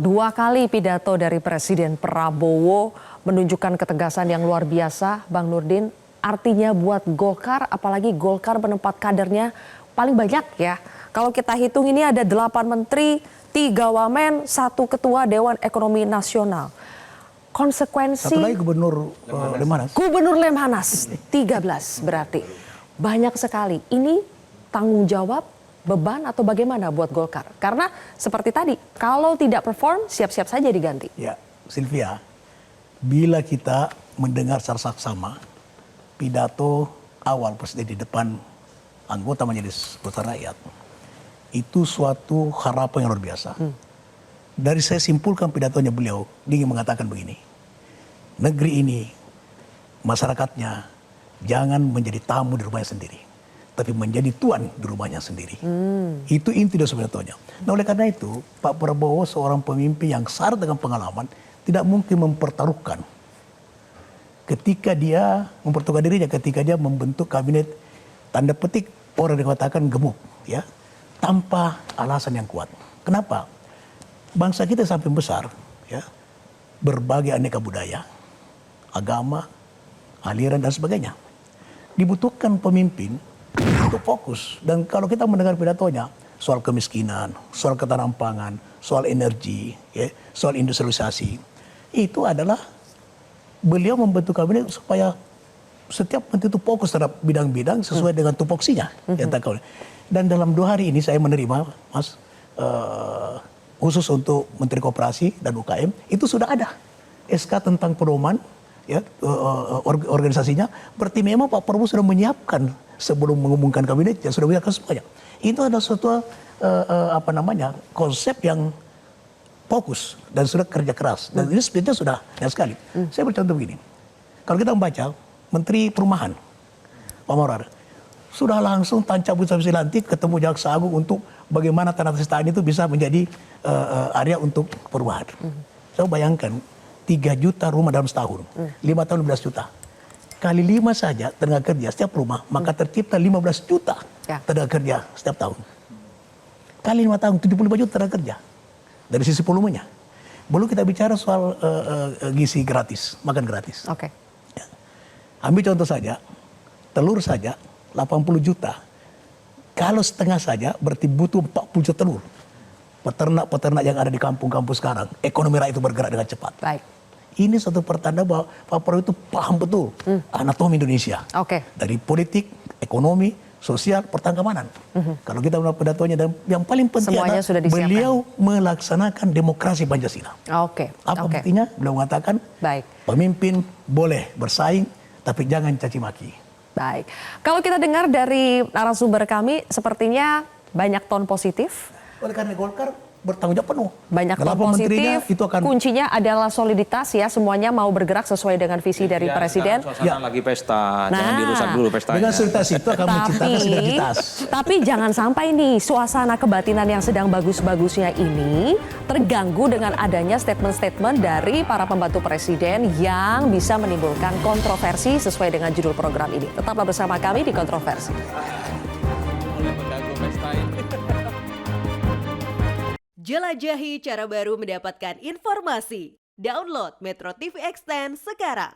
Dua kali pidato dari Presiden Prabowo menunjukkan ketegasan yang luar biasa, Bang Nurdin. Artinya buat Golkar, apalagi Golkar menempat kadernya paling banyak ya. Kalau kita hitung ini ada 8 menteri, 3 wamen, 1 ketua Dewan Ekonomi Nasional. Konsekuensi... Satu lagi Gubernur Lemhanas. Gubernur Lemhanas, 13 berarti. Banyak sekali. Ini tanggung jawab, beban atau bagaimana buat Golkar? Karena seperti tadi, kalau tidak perform, siap-siap saja diganti. Ya, Sylvia, bila kita mendengar secara saksama pidato awal Presiden di depan anggota Majelis Perwakilan Rakyat, itu suatu harapan yang luar biasa. Dari saya simpulkan pidatonya beliau, dia ingin mengatakan begini, negeri ini, masyarakatnya, jangan menjadi tamu di rumahnya sendiri, tapi menjadi tuan di rumahnya sendiri. Itu inti dari pidatonya. Nah, oleh karena itu, Pak Prabowo seorang pemimpin yang syarat dengan pengalaman, tidak mungkin mempertaruhkan ketika dia mempertaruhkan dirinya ketika dia membentuk kabinet tanda petik orang dikatakan gemuk, ya, tanpa alasan yang kuat. Kenapa? Bangsa kita sampai besar, ya, berbagai aneka budaya, agama, aliran dan sebagainya. Dibutuhkan pemimpin untuk fokus. Dan kalau kita mendengar pidatonya soal kemiskinan, soal ketahanan pangan, soal energi, ya, soal industrialisasi, itu adalah beliau membentuk kabinet supaya setiap menteri itu fokus terhadap bidang-bidang sesuai dengan tupoksinya. Dan dalam 2 hari ini saya menerima, Mas, khusus untuk Menteri Koperasi dan UKM, itu sudah ada SK tentang pedoman, ya, organisasinya. Berarti memang Pak Prabowo sudah menyiapkan sebelum mengumumkan kabinet, yang sudah menyiapkan semuanya. Itu adalah suatu konsep yang fokus dan sudah kerja keras. Dan ini spiritnya sudah banyak sekali. Saya bercontoh begini. Kalau kita membaca Menteri Perumahan, Pak Maurar, sudah langsung tancap sampai lantik ketemu Jaksa Agung untuk bagaimana tanah Sistaan itu bisa menjadi area untuk perumahan. Saya bayangkan 3 juta rumah dalam setahun, 5 tahun 15 juta. Kali 5 saja tenaga kerja setiap rumah, maka tercipta 15 juta tenaga kerja setiap tahun. Kali 5 tahun, 75 juta tenaga kerja. Dari sisi volumenya. Belum kita bicara soal gizi gratis, makan gratis. Oke. Ya. Ambil contoh saja, telur saja 80 juta. Kalau setengah saja berarti butuh 40 juta telur. Peternak-peternak yang ada di kampung-kampung sekarang, ekonomi rakyat itu bergerak dengan cepat. Baik. Ini suatu pertanda bahwa Pak Prabowo itu paham betul anatomi Indonesia. Oke. Dari politik, ekonomi, sosial, pertahanan keamanan. Kalau kita melihat pidatonya, dan yang paling penting semuanya adalah beliau melaksanakan demokrasi Pancasila. Oke. Apa buktinya? Beliau mengatakan, baik, pemimpin boleh bersaing, tapi jangan caci maki. Baik. Kalau kita dengar dari narasumber kami, sepertinya banyak ton positif. Oleh karena Golkar bertanggung jawab penuh. Banyak ton positif, itu akan... kuncinya adalah soliditas ya, semuanya mau bergerak sesuai dengan visi dari Presiden. Suasana lagi pesta, jangan dirusak dulu pestanya. Dengan soliditas itu akan menciptakan sinergitas. Tapi jangan sampai nih suasana kebatinan yang sedang bagus-bagusnya ini terganggu dengan adanya statement-statement dari para pembantu Presiden yang bisa menimbulkan kontroversi sesuai dengan judul program ini. Tetaplah bersama kami di Kontroversi. Jelajahi cara baru mendapatkan informasi. Download Metro TV Extend sekarang.